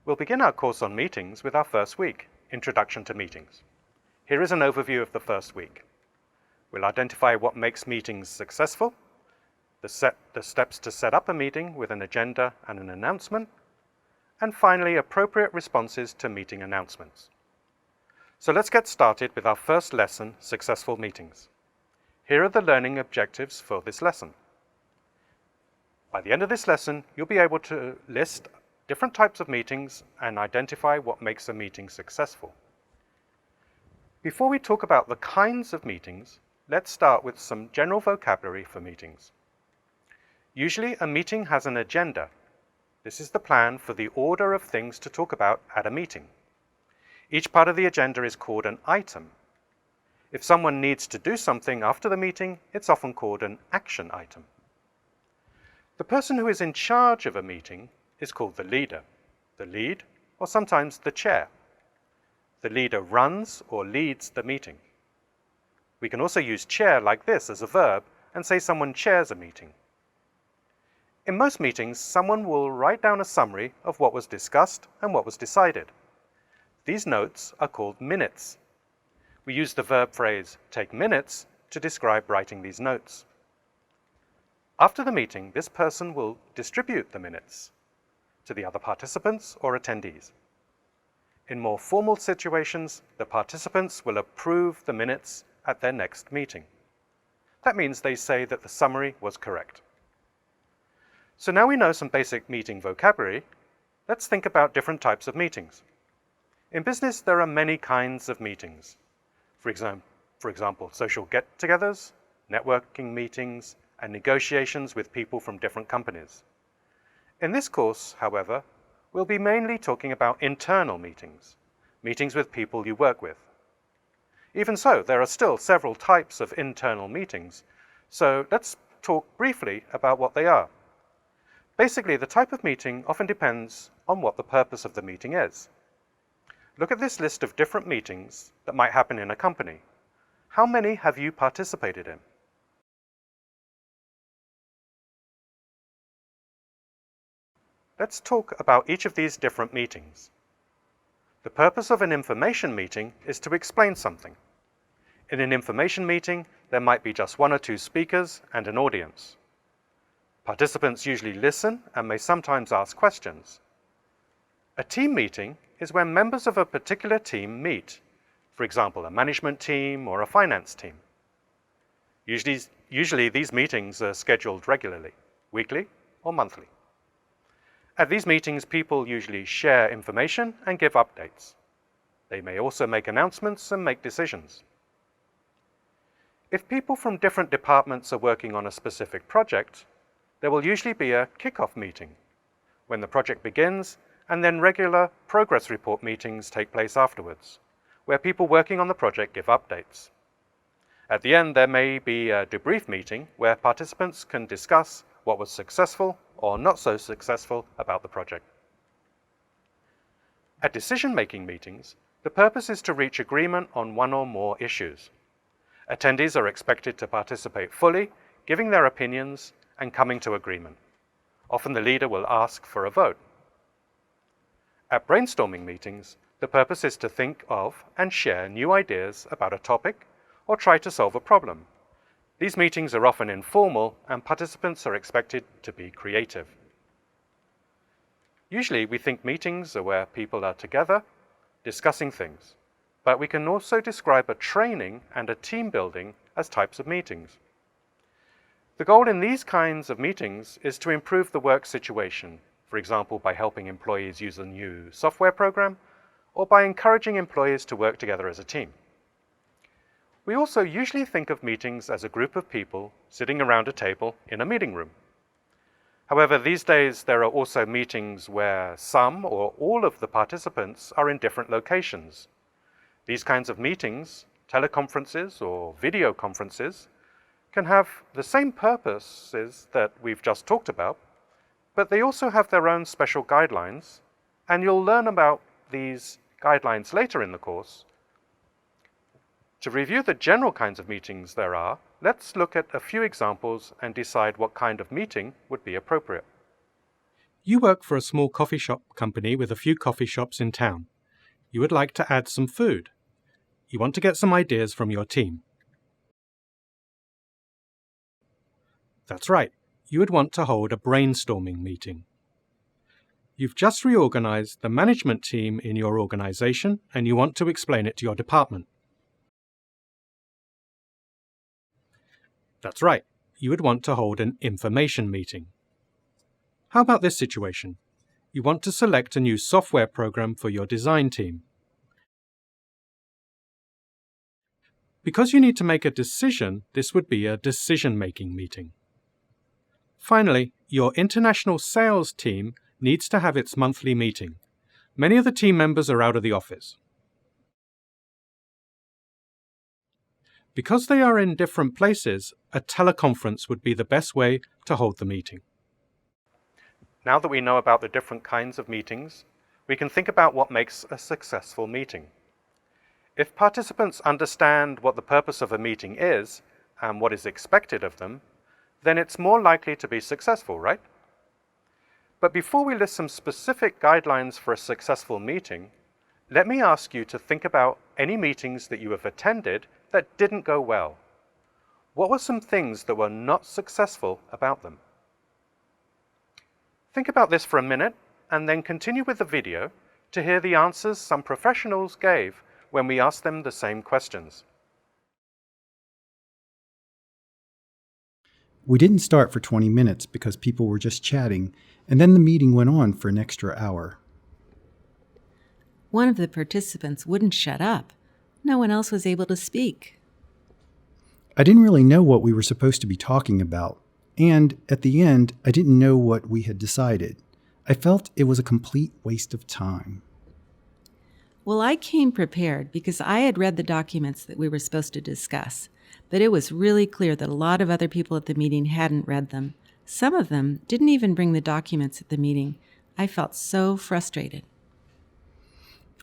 We'll begin our course on meetings with our first week, Introduction to Meetings. Here is an overview of the first week. We'll identify what makes meetings successful, the steps to set up a meeting with an agenda and an announcement, and finally, appropriate responses to meeting announcements. So let's get started with our first lesson, Successful Meetings. Here are the learning objectives for this lesson. By the end of this lesson, you'll be able to list different types of meetings and identify what makes a meeting successful. Before we talk about the kinds of meetings, let's start with some general vocabulary for meetings. Usually, a meeting has an agenda. This is the plan for the order of things to talk about at a meeting. Each part of the agenda is called an item. If someone needs to do something after the meeting, it's often called an action item. The person who is in charge of a meeting is called the leader, the lead, or sometimes the chair. The leader runs or leads the meeting. We can also use chair like this as a verb and say someone chairs a meeting. In most meetings, someone will write down a summary of what was discussed and what was decided. These notes are called minutes. We use the verb phrase, take minutes, to describe writing these notes. After the meeting, this person will distribute the minutes to the other participants or attendees. In more formal situations, the participants will approve the minutes at their next meeting. That means they say that the summary was correct. So now we know some basic meeting vocabulary, let's think about different types of meetings. In business, there are many kinds of meetings. For example, social get-togethers, networking meetings, and negotiations with people from different companies. In this course, however, we'll be mainly talking about internal meetings, meetings with people you work with. Even so, there are still several types of internal meetings, so let's talk briefly about what they are. Basically, the type of meeting often depends on what the purpose of the meeting is. Look at this list of different meetings that might happen in a company. How many have you participated in? Let's talk about each of these different meetings. The purpose of an information meeting is to explain something. In an information meeting, there might be just one or two speakers and an audience. Participants usually listen and may sometimes ask questions. A team meeting is when members of a particular team meet, for example, a management team or a finance team. Usually these meetings are scheduled regularly, weekly or monthly. At these meetings, people usually share information and give updates. They may also make announcements and make decisions. If people from different departments are working on a specific project, there will usually be a kick-off meeting when the project begins, and then regular progress report meetings take place afterwards, where people working on the project give updates. At the end, there may be a debrief meeting where participants can discuss what was successful or not so successful about the project. At decision-making meetings, the purpose is to reach agreement on one or more issues. Attendees are expected to participate fully, giving their opinions and coming to agreement. Often the leader will ask for a vote. At brainstorming meetings, the purpose is to think of and share new ideas about a topic or try to solve a problem. These meetings are often informal and participants are expected to be creative. Usually we think meetings are where people are together discussing things, but we can also describe a training and a team building as types of meetings. The goal in these kinds of meetings is to improve the work situation, for example, by helping employees use a new software program or by encouraging employees to work together as a team. We also usually think of meetings as a group of people sitting around a table in a meeting room. However, these days there are also meetings where some or all of the participants are in different locations. These kinds of meetings, teleconferences or video conferences, can have the same purposes that we've just talked about, but they also have their own special guidelines, and you'll learn about these guidelines later in the course. To review the general kinds of meetings there are, let's look at a few examples and decide what kind of meeting would be appropriate. You work for a small coffee shop company with a few coffee shops in town. You would like to add some food. You want to get some ideas from your team. That's right. You would want to hold a brainstorming meeting. You've just reorganized the management team in your organization and you want to explain it to your department. That's right. You would want to hold an information meeting. How about this situation? You want to select a new software program for your design team. Because you need to make a decision, this would be a decision-making meeting. Finally, your international sales team needs to have its monthly meeting. Many of the team members are out of the office. Because they are in different places, a teleconference would be the best way to hold the meeting. Now that we know about the different kinds of meetings, we can think about what makes a successful meeting. If participants understand what the purpose of a meeting is and what is expected of them, then it's more likely to be successful, right? But before we list some specific guidelines for a successful meeting, let me ask you to think about any meetings that you have attended that didn't go well. What were some things that were not successful about them? Think about this for a minute and then continue with the video to hear the answers some professionals gave when we asked them the same questions. We didn't start for 20 minutes because people were just chatting, and then the meeting went on for an extra hour. One of the participants wouldn't shut up. No one else was able to speak. I didn't really know what we were supposed to be talking about, and at the end, I didn't know what we had decided. I felt it was a complete waste of time. Well, I came prepared because I had read the documents that we were supposed to discuss, but it was really clear that a lot of other people at the meeting hadn't read them. Some of them didn't even bring the documents at the meeting. I felt so frustrated.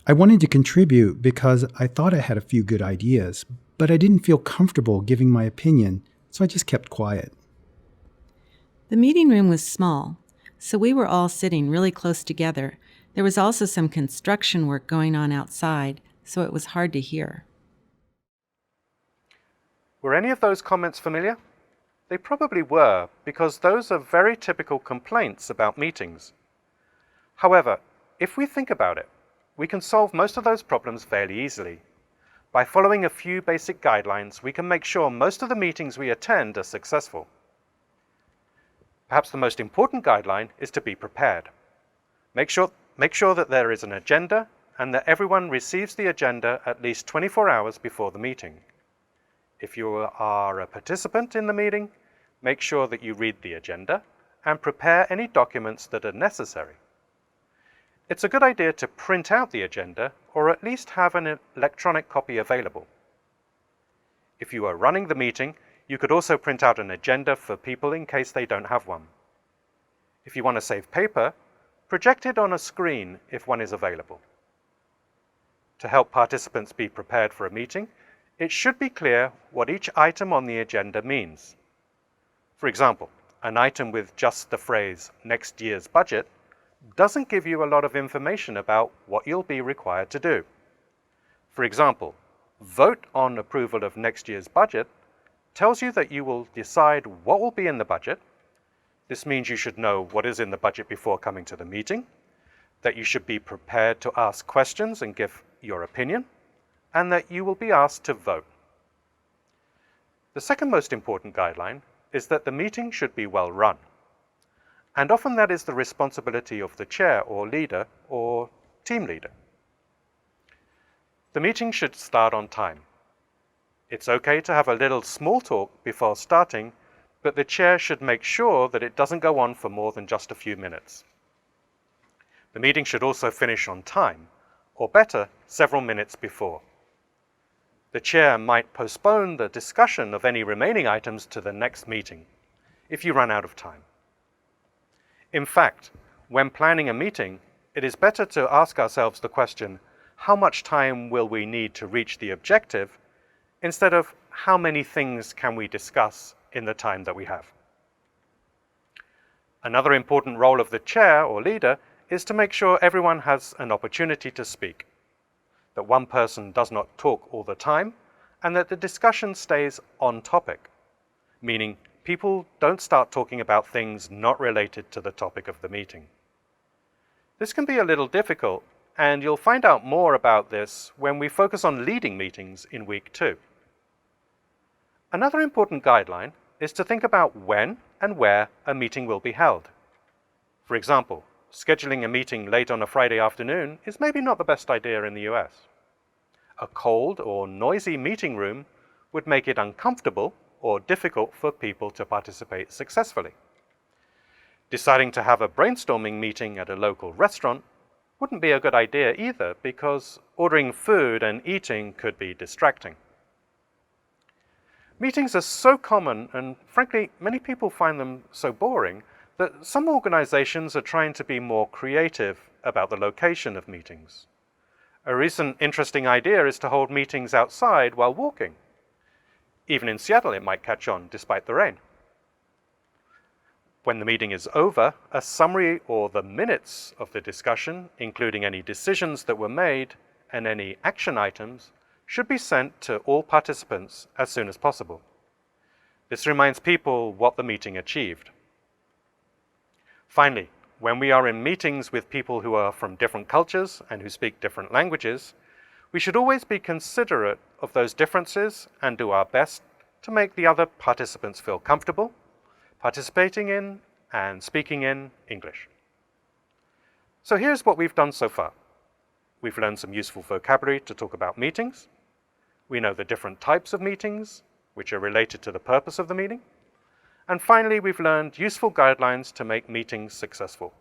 I wanted to contribute because I thought I had a few good ideas, but I didn't feel comfortable giving my opinion, so I just kept quiet. The meeting room was small, so we were all sitting really close together. There was also some construction work going on outside, so it was hard to hear. Were any of those comments familiar? They probably were, because those are very typical complaints about meetings. However, if we think about it, we can solve most of those problems fairly easily. By following a few basic guidelines, we can make sure most of the meetings we attend are successful. Perhaps the most important guideline is to be prepared. Make sure that there is an agenda and that everyone receives the agenda at least 24 hours before the meeting. If you are a participant in the meeting, make sure that you read the agenda and prepare any documents that are necessary. It's a good idea to print out the agenda or at least have an electronic copy available. If you are running the meeting, you could also print out an agenda for people in case they don't have one. If you want to save paper, project it on a screen if one is available. To help participants be prepared for a meeting, it should be clear what each item on the agenda means. For example, an item with just the phrase "next year's budget" doesn't give you a lot of information about what you'll be required to do. For example, vote on approval of next year's budget tells you that you will decide what will be in the budget. This means you should know what is in the budget before coming to the meeting, that you should be prepared to ask questions and give your opinion, and that you will be asked to vote. The second most important guideline is that the meeting should be well run. And often that is the responsibility of the chair or leader or team leader. The meeting should start on time. It's okay to have a little small talk before starting, but the chair should make sure that it doesn't go on for more than just a few minutes. The meeting should also finish on time, or better, several minutes before. The chair might postpone the discussion of any remaining items to the next meeting, if you run out of time. In fact, when planning a meeting, it is better to ask ourselves the question, how much time will we need to reach the objective, instead of how many things can we discuss in the time that we have. Another important role of the chair or leader is to make sure everyone has an opportunity to speak, that one person does not talk all the time, and that the discussion stays on topic, meaning people don't start talking about things not related to the topic of the meeting. This can be a little difficult, and you'll find out more about this when we focus on leading meetings in week 2. Another important guideline is to think about when and where a meeting will be held. For example, scheduling a meeting late on a Friday afternoon is maybe not the best idea in the US. A cold or noisy meeting room would make it uncomfortable or difficult for people to participate successfully. Deciding to have a brainstorming meeting at a local restaurant wouldn't be a good idea either, because ordering food and eating could be distracting. Meetings are so common, and frankly, many people find them so boring, that some organizations are trying to be more creative about the location of meetings. A recent interesting idea is to hold meetings outside while walking. Even in Seattle, it might catch on despite the rain. When the meeting is over, a summary or the minutes of the discussion, including any decisions that were made and any action items, should be sent to all participants as soon as possible. This reminds people what the meeting achieved. Finally, when we are in meetings with people who are from different cultures and who speak different languages, we should always be considerate of those differences and do our best to make the other participants feel comfortable participating in and speaking in English. So here's what we've done so far. We've learned some useful vocabulary to talk about meetings. We know the different types of meetings, which are related to the purpose of the meeting. And finally, we've learned useful guidelines to make meetings successful.